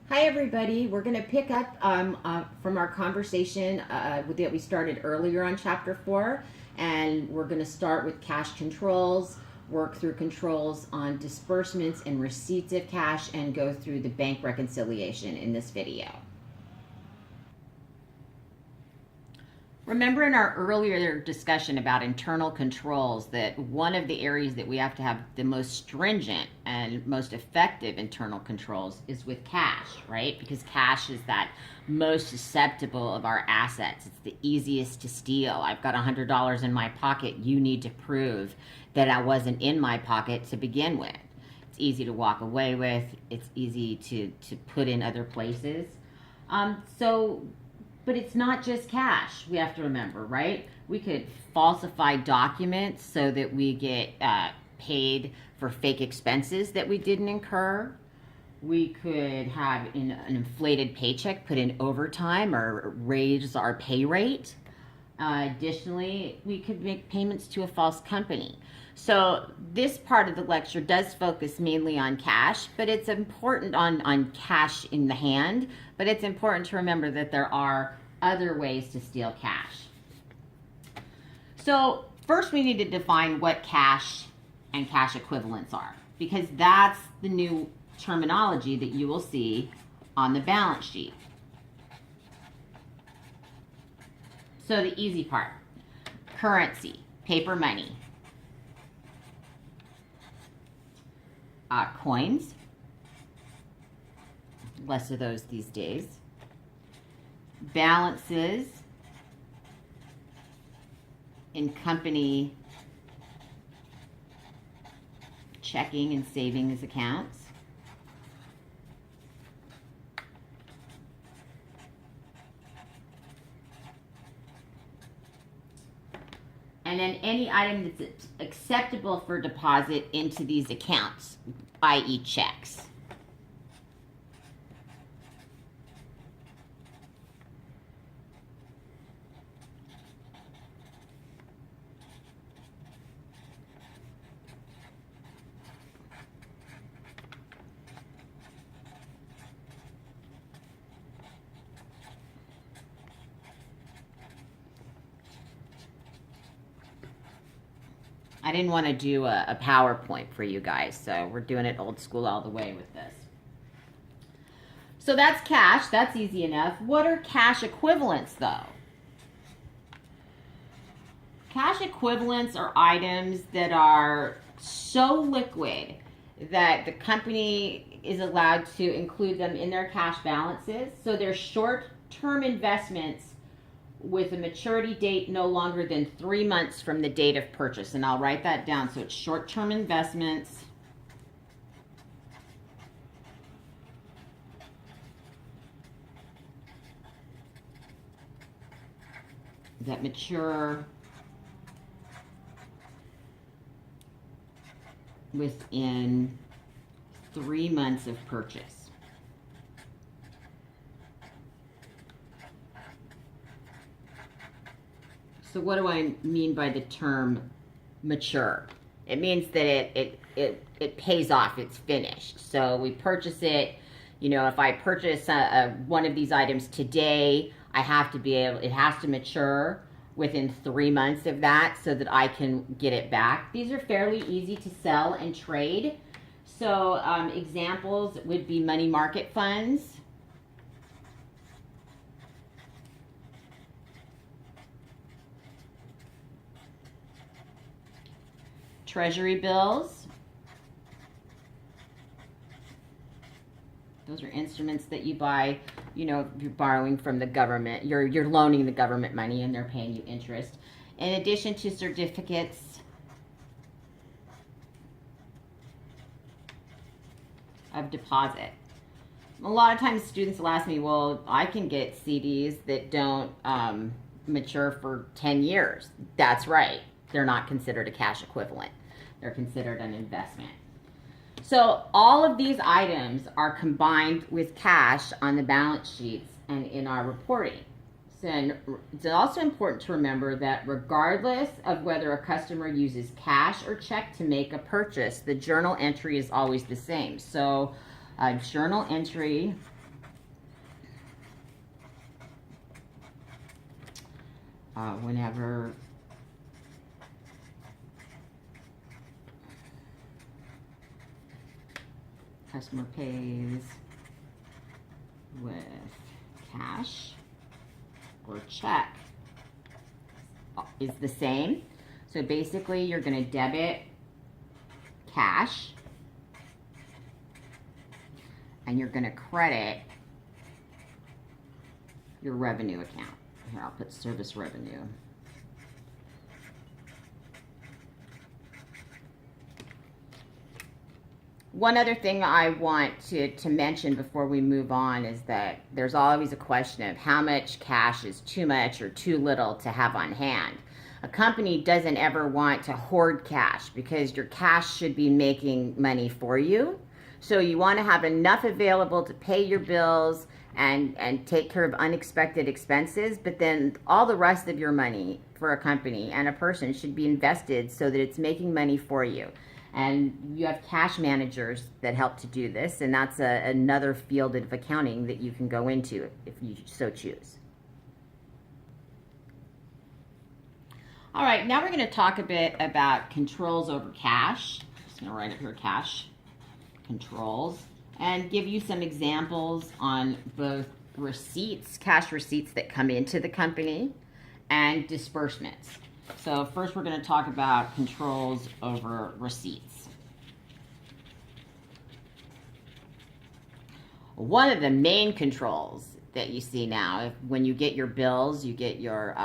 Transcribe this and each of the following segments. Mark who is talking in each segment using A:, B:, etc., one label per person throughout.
A: Hi, everybody. We're going to pick up from our conversation that we started earlier on Chapter 4, and we're going to start with cash controls, work through controls on disbursements and receipts of cash, and go through the bank reconciliation in this video. Remember in our earlier discussion about internal controls that one of the areas that we have to have the most stringent and most effective internal controls is with cash, right? Because cash is that most susceptible of our assets. It's the easiest to steal. I've got $100 in my pocket. You need to prove that I wasn't in my pocket to begin with. It's easy to walk away with. It's easy to put in other places. But it's not just cash, we have to remember, right? We could falsify documents so that we get paid for fake expenses that we didn't incur. We could have an inflated paycheck, put in overtime, or raise our pay rate. Additionally, we could make payments to a false company. So this part of the lecture does focus mainly on cash, but it's important on cash in the hand, but it's important to remember that there are other ways to steal cash. So first we need to define what cash and cash equivalents are, because that's the new terminology that you will see on the balance sheet. So the easy part: currency, paper money, coins, less of those these days, balances in company checking and savings accounts, and then any item that's acceptable for deposit into these accounts, i.e. checks. I didn't want to do a PowerPoint for you guys, so we're doing it old school all the way with this. So that's cash. That's easy enough. What are cash equivalents, though? Cash equivalents are items that are so liquid that the company is allowed to include them in their cash balances. So they're short-term investments with a maturity date no longer than 3 months from the date of purchase. And I'll write that down. So it's short-term investments that mature within 3 months of purchase. So what do I mean by the term mature? It means that it pays off, it's finished. So we purchase it, you know, if I purchase one of these items today, I have to be able, it has to mature within 3 months of that so that I can get it back. These are fairly easy to sell and trade. So examples would be money market funds, treasury bills. Those are instruments that you buy, you know, you're borrowing from the government. You're loaning the government money and they're paying you interest. In addition to certificates of deposit. A lot of times students will ask me, well, I can get CDs that don't mature for 10 years. That's right. They're not considered a cash equivalent. They're considered an investment. So all of these items are combined with cash on the balance sheets and in our reporting. So it's also important to remember that regardless of whether a customer uses cash or check to make a purchase, the journal entry is always the same. So a journal entry whenever customer pays with cash or check is the same. So basically you're going to debit cash and you're going to credit your revenue account. Here, I'll put service revenue. One other thing I want to mention before we move on is that there's always a question of how much cash is too much or too little to have on hand. A company doesn't ever want to hoard cash because your cash should be making money for you. So you want to have enough available to pay your bills and take care of unexpected expenses, but then all the rest of your money for a company and a person should be invested so that it's making money for you. And you have cash managers that help to do this, and that's another field of accounting that you can go into if you so choose. All right, now we're going to talk a bit about controls over cash. I'm just going to write up here cash controls and give you some examples on both receipts, cash receipts that come into the company, and disbursements. So first we're going to talk about controls over receipts. One of the main controls that you see now, when you get your bills, you get your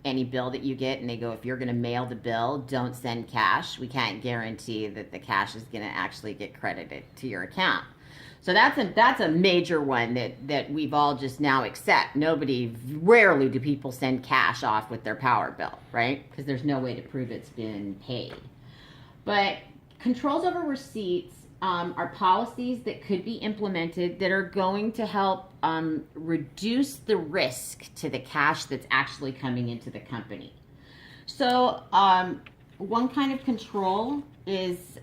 A: any bill that you get, and they go, if you're going to mail the bill, don't send cash. We can't guarantee that the cash is going to actually get credited to your account. So that's a major one that we've all just now accept. Rarely do people send cash off with their power bill, right? Because there's no way to prove it's been paid. But controls over receipts are policies that could be implemented that are going to help reduce the risk to the cash that's actually coming into the company. So one kind of control is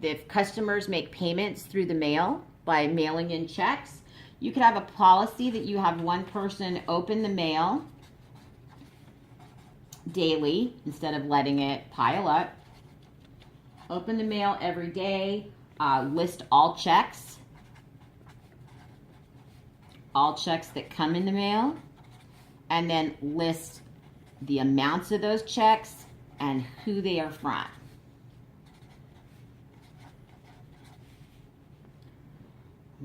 A: if customers make payments through the mail by mailing in checks, you could have a policy that you have one person open the mail daily instead of letting it pile up. Open the mail every day, list all checks that come in the mail, and then list the amounts of those checks and who they are from.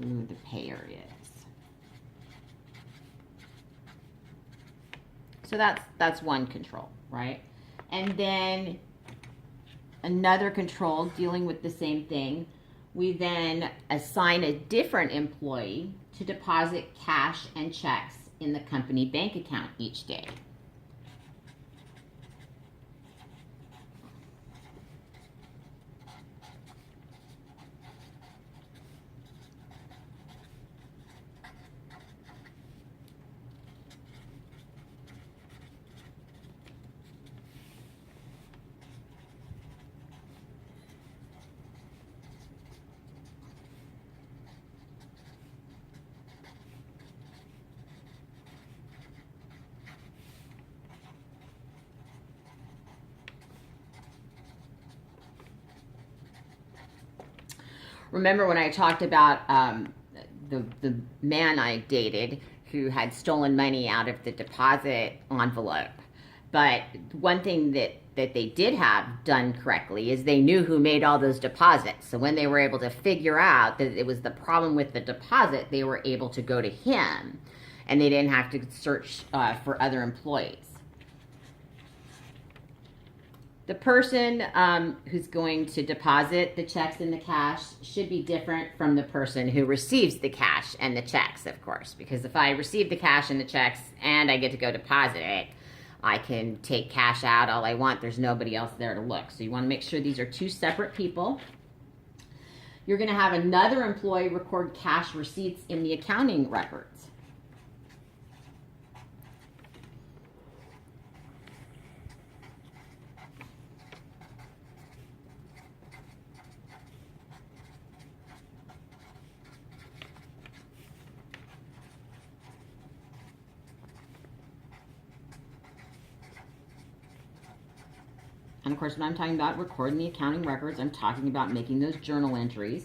A: Who the payer is. So that's one control, right? And then another control dealing with the same thing, we then assign a different employee to deposit cash and checks in the company bank account each day. Remember when I talked about the man I dated who had stolen money out of the deposit envelope? But one thing that they did have done correctly is they knew who made all those deposits. So when they were able to figure out that it was the problem with the deposit, they were able to go to him, and they didn't have to search for other employees. The person who's going to deposit the checks and the cash should be different from the person who receives the cash and the checks, of course. Because if I receive the cash and the checks and I get to go deposit it, I can take cash out all I want. There's nobody else there to look. So you want to make sure these are two separate people. You're going to have another employee record cash receipts in the accounting records. And of course, when I'm talking about recording the accounting records, I'm talking about making those journal entries.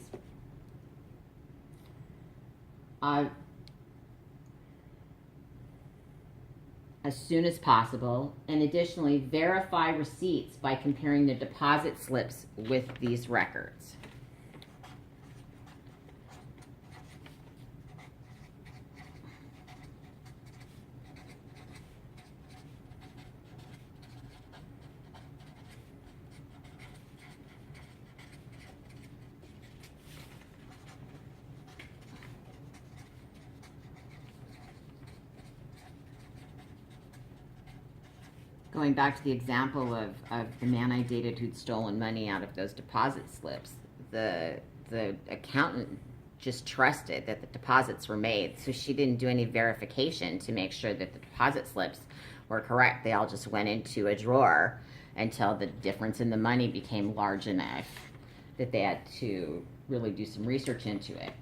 A: As soon as possible, and additionally verify receipts by comparing the deposit slips with these records. Going back to the example of the man I dated who'd stolen money out of those deposit slips, the accountant just trusted that the deposits were made, so she didn't do any verification to make sure that the deposit slips were correct. They all just went into a drawer until the difference in the money became large enough that they had to really do some research into it.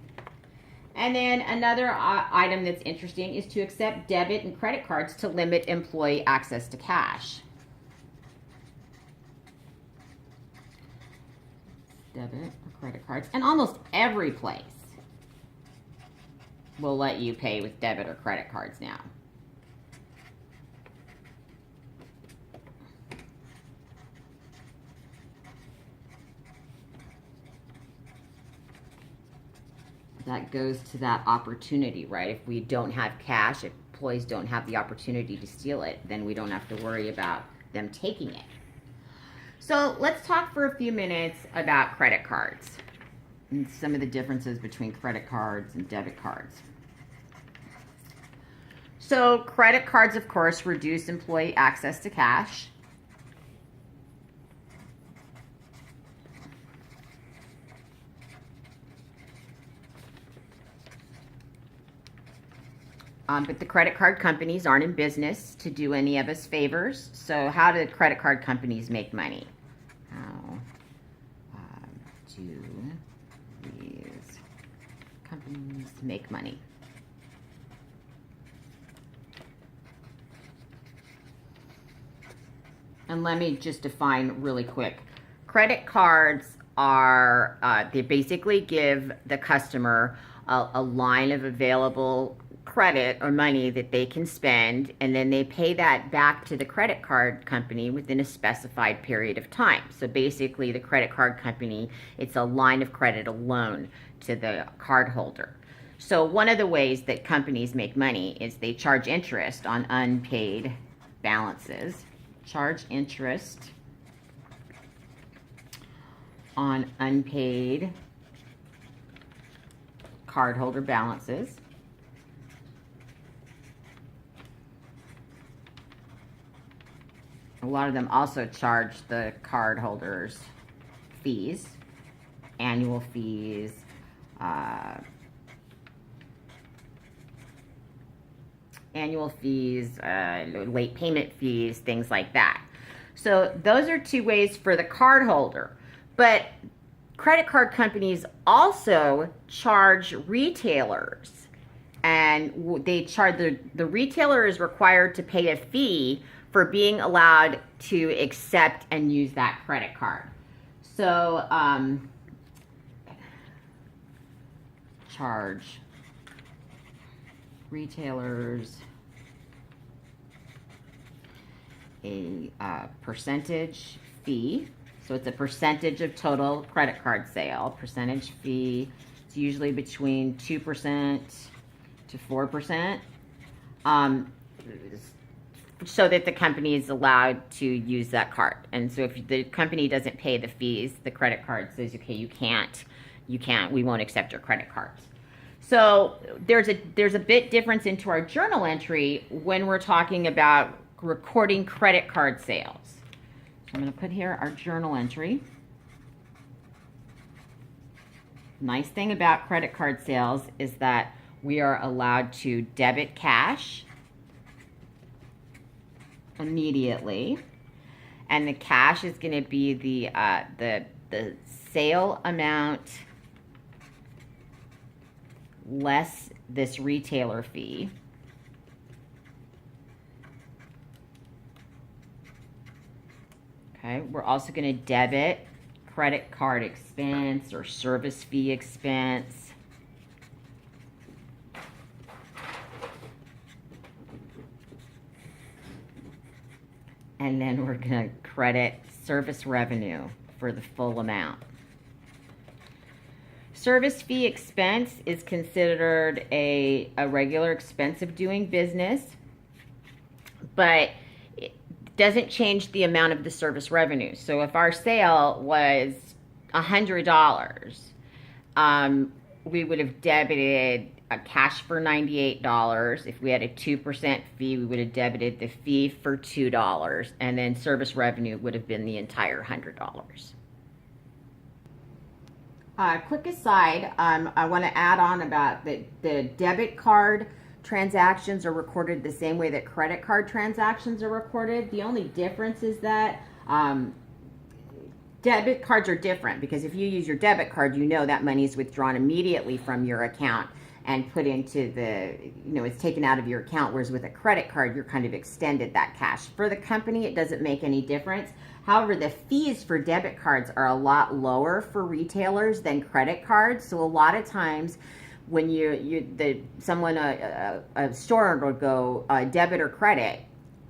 A: And then another item that's interesting is to accept debit and credit cards to limit employee access to cash. Debit or credit cards. And almost every place will let you pay with debit or credit cards now. That goes to that opportunity, right? If we don't have cash, if employees don't have the opportunity to steal it, then we don't have to worry about them taking it. So let's talk for a few minutes about credit cards and some of the differences between credit cards and debit cards. So credit cards, of course, reduce employee access to cash. But the credit card companies aren't in business to do any of us favors. So how do credit card companies make money? How do these companies make money? And let me just define really quick. Credit cards are, they basically give the customer a line of available credit or money that they can spend, and then they pay that back to the credit card company within a specified period of time. So basically the credit card company, it's a line of credit, a loan to the card holder. So one of the ways that companies make money is they charge interest on unpaid balances. Charge interest on unpaid cardholder balances. A lot of them also charge the cardholders fees, annual fees, late payment fees, things like that. So those are two ways for the cardholder. But credit card companies also charge retailers, and they charge the retailer is required to pay a fee for being allowed to accept and use that credit card. So charge retailers a percentage fee. So it's a percentage of total credit card sale. Percentage fee, it's usually between 2% to 4%. So that the company is allowed to use that card. And so if the company doesn't pay the fees, the credit card says, okay, you can't, we won't accept your credit cards. So there's a bit difference into our journal entry when we're talking about recording credit card sales. So I'm going to put here our journal entry. Nice thing about credit card sales is that we are allowed to debit cash immediately, and the cash is going to be the sale amount less this retailer fee. Okay, we're also going to debit credit card expense or service fee expense. And then we're going to credit service revenue for the full amount. Service fee expense is considered a regular expense of doing business, but it doesn't change the amount of the service revenue. So if our sale was $100, we would have debited a cash for $98. If we had a 2% fee, we would have debited the fee for $2, and then service revenue would have been the entire $100. Quick aside, I want to add on about the debit card transactions are recorded the same way that credit card transactions are recorded. The only difference is that debit cards are different, because if you use your debit card, you know that money is withdrawn immediately from your account and put into the, it's taken out of your account, whereas with a credit card, you're kind of extended that cash. For the company, it doesn't make any difference. However, the fees for debit cards are a lot lower for retailers than credit cards. So a lot of times when a store owner will go debit or credit,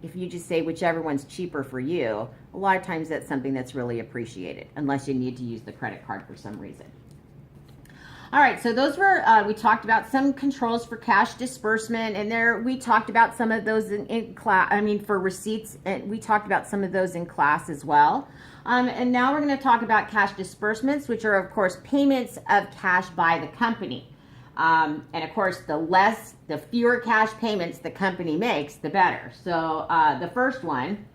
A: if you just say whichever one's cheaper for you, a lot of times that's something that's really appreciated, unless you need to use the credit card for some reason. All right, so those were, we talked about some controls for cash disbursement, and there we talked about some of those in class, for receipts, and we talked about some of those in class as well. And now we're going to talk about cash disbursements, which are, of course, payments of cash by the company. And of course, the fewer cash payments the company makes, the better. So the first one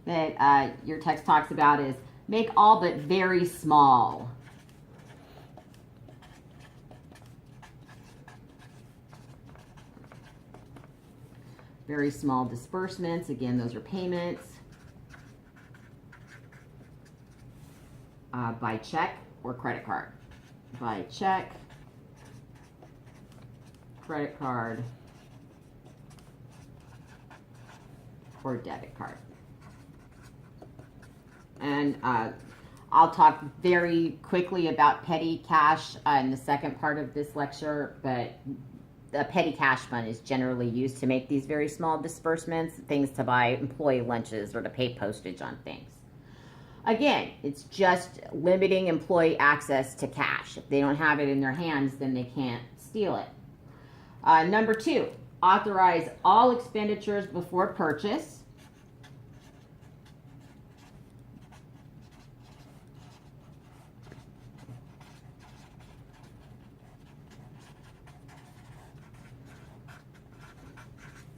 A: that your text talks about is make all but very small. Very small disbursements. Again, those are payments by check or credit card. By check, credit card, or debit card. And I'll talk very quickly about petty cash in the second part of this lecture, but the petty cash fund is generally used to make these very small disbursements, things to buy employee lunches or to pay postage on things. Again, it's just limiting employee access to cash. If they don't have it in their hands, then they can't steal it. Number 2, authorize all expenditures before purchase.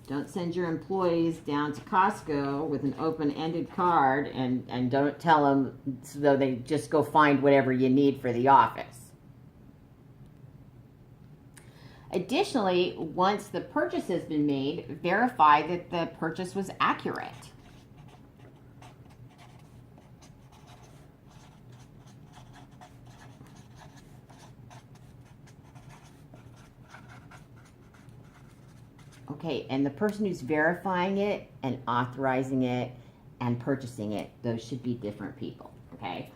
A: Don't send your employees down to Costco with an open-ended card and don't tell them so they just go find whatever you need for the office. Additionally, once the purchase has been made, verify that the purchase was accurate. Okay, and the person who's verifying it and authorizing it and purchasing it, those should be different people, okay?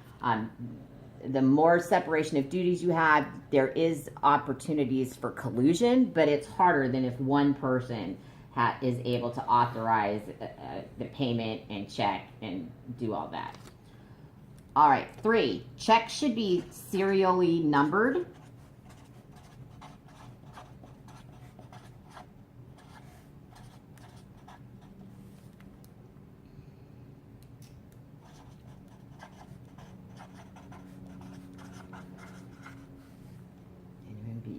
A: The more separation of duties you have, there is opportunities for collusion, but it's harder than if one person is able to authorize the payment and check and do all that. All right, 3, checks should be serially numbered.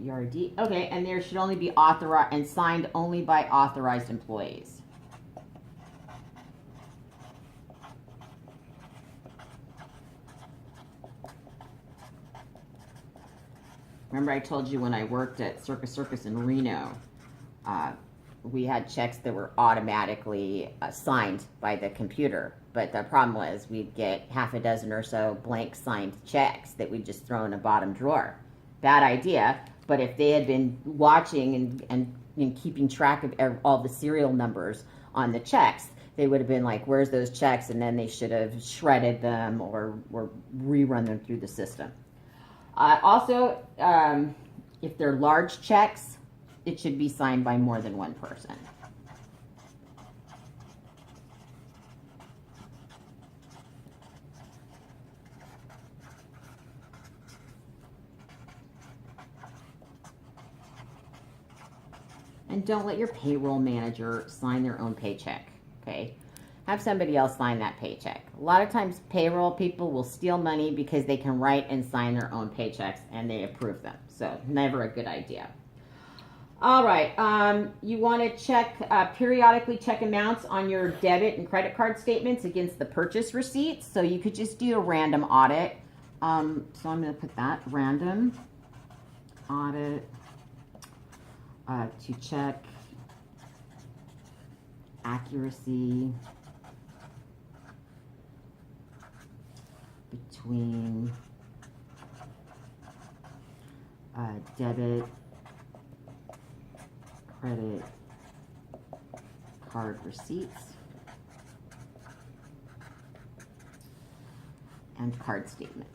A: ERD. Okay, and there should only be authorized and signed only by authorized employees. Remember I told you when I worked at Circus in Reno, we had checks that were automatically signed by the computer. But the problem was we'd get half a dozen or so blank signed checks that we'd just throw in a bottom drawer. Bad idea. But if they had been watching and keeping track of all the serial numbers on the checks, they would have been like, where's those checks? And then they should have shredded them or rerun them through the system. Also, if they're large checks, it should be signed by more than one person. And don't let your payroll manager sign their own paycheck, okay? Have somebody else sign that paycheck. A lot of times payroll people will steal money because they can write and sign their own paychecks and they approve them. So never a good idea. All right, you want to check, periodically check amounts on your debit and credit card statements against the purchase receipts. So you could just do a random audit. So I'm going to put that, random audit. To check accuracy between debit, credit card receipts, and card statements.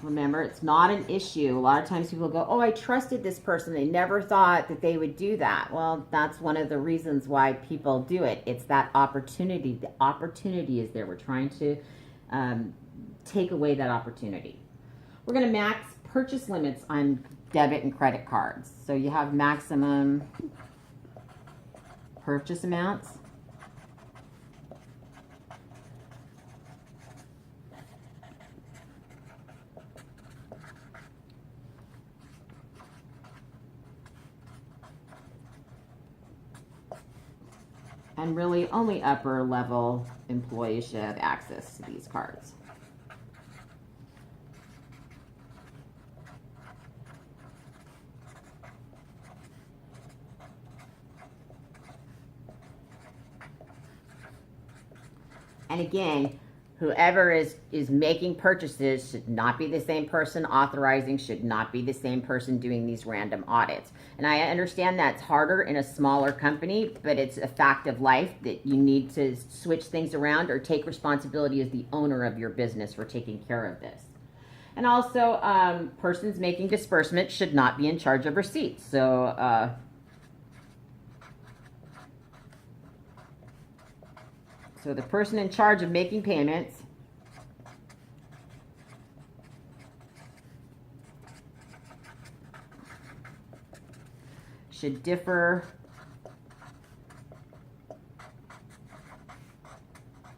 A: Remember, it's not an issue. A lot of times people go, oh, I trusted this person. They never thought that they would do that. Well, that's one of the reasons why people do it. It's that opportunity. The opportunity is there. We're trying to take away that opportunity. We're going to max purchase limits on debit and credit cards. So you have maximum purchase amounts. And really only upper level employees should have access to these cards. And again, whoever is making purchases should not be the same person authorizing, should not be the same person doing these random audits. And I understand that's harder in a smaller company, but it's a fact of life that you need to switch things around or take responsibility as the owner of your business for taking care of this. And also, persons making disbursements should not be in charge of receipts. So, so the person in charge of making payments should differ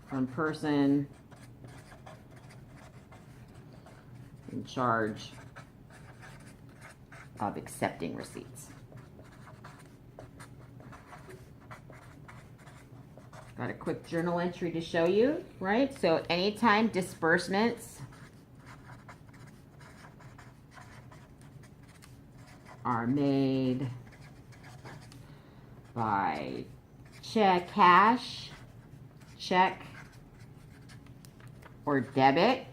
A: from person in charge of accepting receipts. Got a quick journal entry to show you, right? So anytime disbursements are made by check, cash, check, or debit,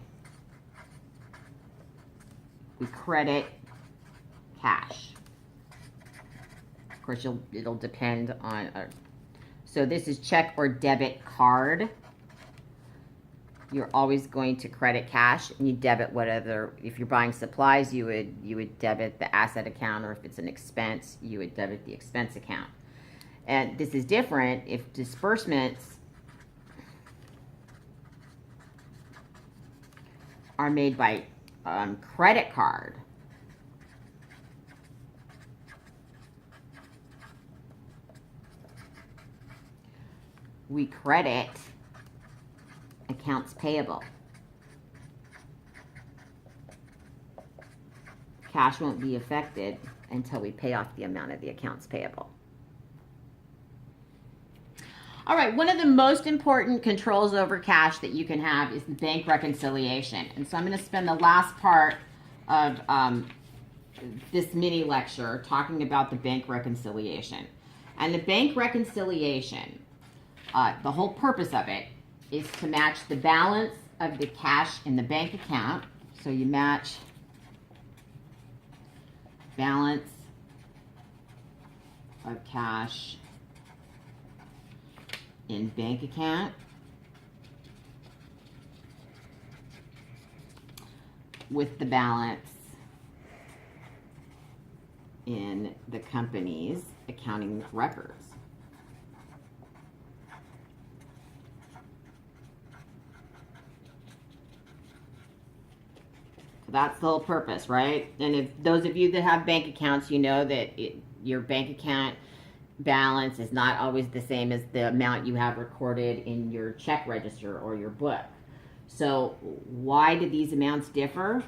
A: we credit cash. Of course, it'll depend on, so this is check or debit card. You're always going to credit cash, and you debit whatever. If you're buying supplies, you would debit the asset account, or if it's an expense, you would debit the expense account. And this is different if disbursements are made by credit card. We credit accounts payable. Cash won't be affected until we pay off the amount of the accounts payable. All right, one of the most important controls over cash that you can have is the bank reconciliation. And so I'm going to spend the last part of this mini lecture talking about the bank reconciliation. And the bank reconciliation, the whole purpose of it is to match the balance of the cash in the bank account. So you match balance of cash in bank account with the balance in the company's accounting records. That's the whole purpose, right? And if those of you that have bank accounts, you know that your bank account balance is not always the same as the amount you have recorded in your check register or your book. So why do these amounts differ?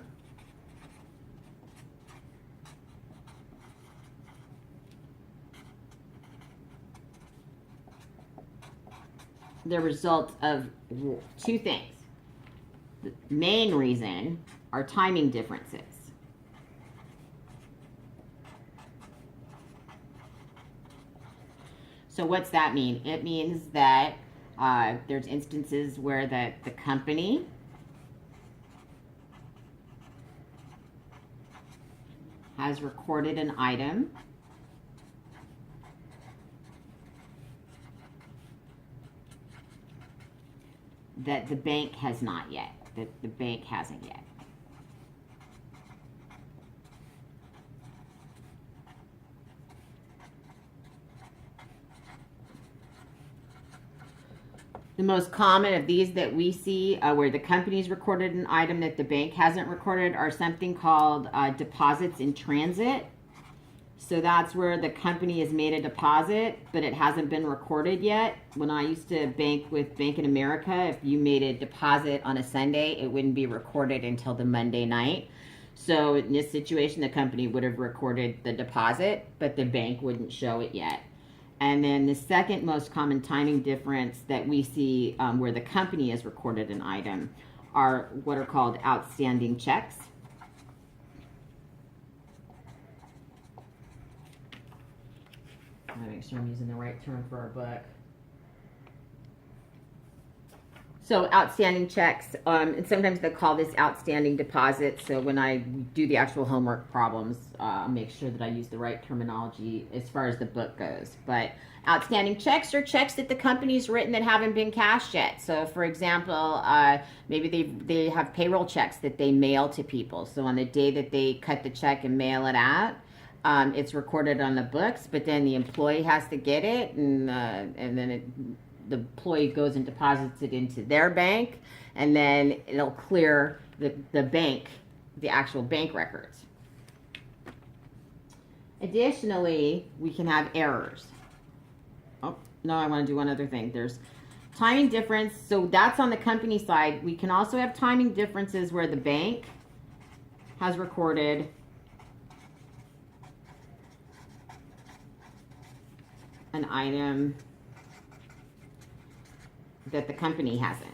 A: They're a result of two things. The main reason are timing differences. So what's that mean? It means that there's instances where the company has recorded an item that the bank has not yet, that the bank hasn't yet. The most common of these that we see where the company's recorded an item that the bank hasn't recorded are something called deposits in transit. So that's where the company has made a deposit, but it hasn't been recorded yet. When I used to bank with Bank of America, if you made a deposit on a Sunday, it wouldn't be recorded until the Monday night. So in this situation, the company would have recorded the deposit, but the bank wouldn't show it yet. And then the second most common timing difference that we see where the company has recorded an item are what are called outstanding checks. I'm going to make sure I'm using the right term for our book. So outstanding checks, and sometimes they call this outstanding deposits. So when I do the actual homework problems, I'll make sure that I use the right terminology as far as the book goes. But outstanding checks are checks that the company's written that haven't been cashed yet. So for example, maybe they have payroll checks that they mail to people. So on the day that they cut the check and mail it out, it's recorded on the books, but then the employee has to get it, and then the employee goes and deposits it into their bank, and then it'll clear the bank, the actual bank records. Additionally, we can have errors. Oh, no, I want to do one other thing. There's timing difference. So that's on the company side. We can also have timing differences where the bank has recorded an item that the company hasn't.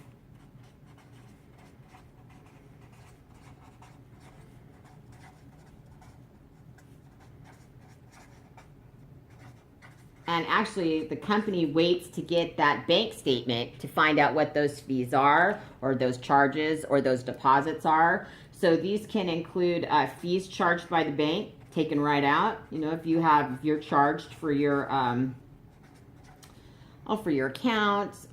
A: And actually, the company waits to get that bank statement to find out what those fees are, or those charges, or those deposits are. So these can include fees charged by the bank, taken right out. You know, if you're charged for your accounts.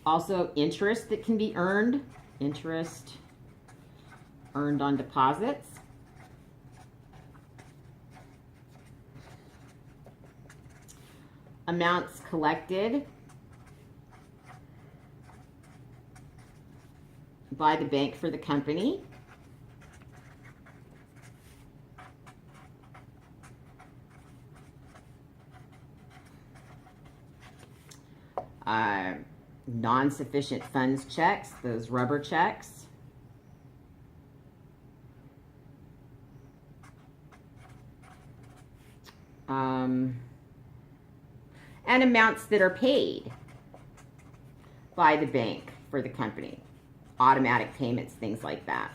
A: Also interest that can be earned. Interest earned on deposits. Amounts collected by the bank for the company. Non-sufficient funds checks, those rubber checks. And amounts that are paid by the bank for the company. Automatic payments, things like that.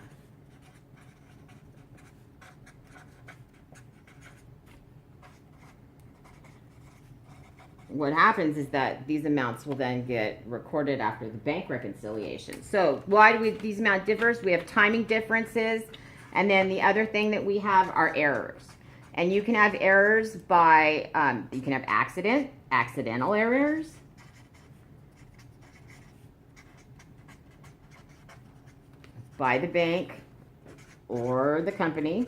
A: What happens is that these amounts will then get recorded after the bank reconciliation. So why do these amounts differ? We have timing differences, and then the other thing that we have are errors. And you can have errors by, you can have accidental errors. By the bank or the company.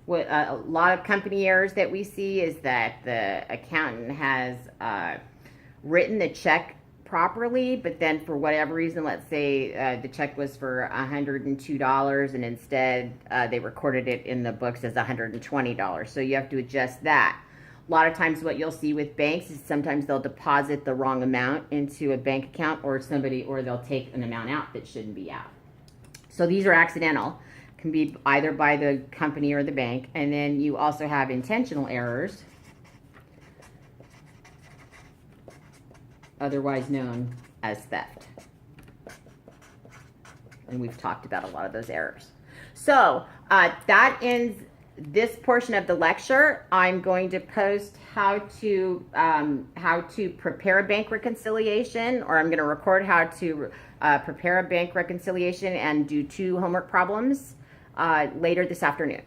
A: What a lot of company errors that we see is that the accountant has written the check properly, but then for whatever reason, let's say the check was for $102 and instead they recorded it in the books as $120. So you have to adjust that. A lot of times what you'll see with banks is sometimes they'll deposit the wrong amount into a bank account, or they'll take an amount out that shouldn't be out. So these are accidental. Can be either by the company or the bank. And then you also have intentional errors, otherwise known as theft. And we've talked about a lot of those errors. So that ends this portion of the lecture. I'm going to post how to prepare a bank reconciliation, or I'm going to record how to prepare a bank reconciliation and do 2 homework problems later this afternoon.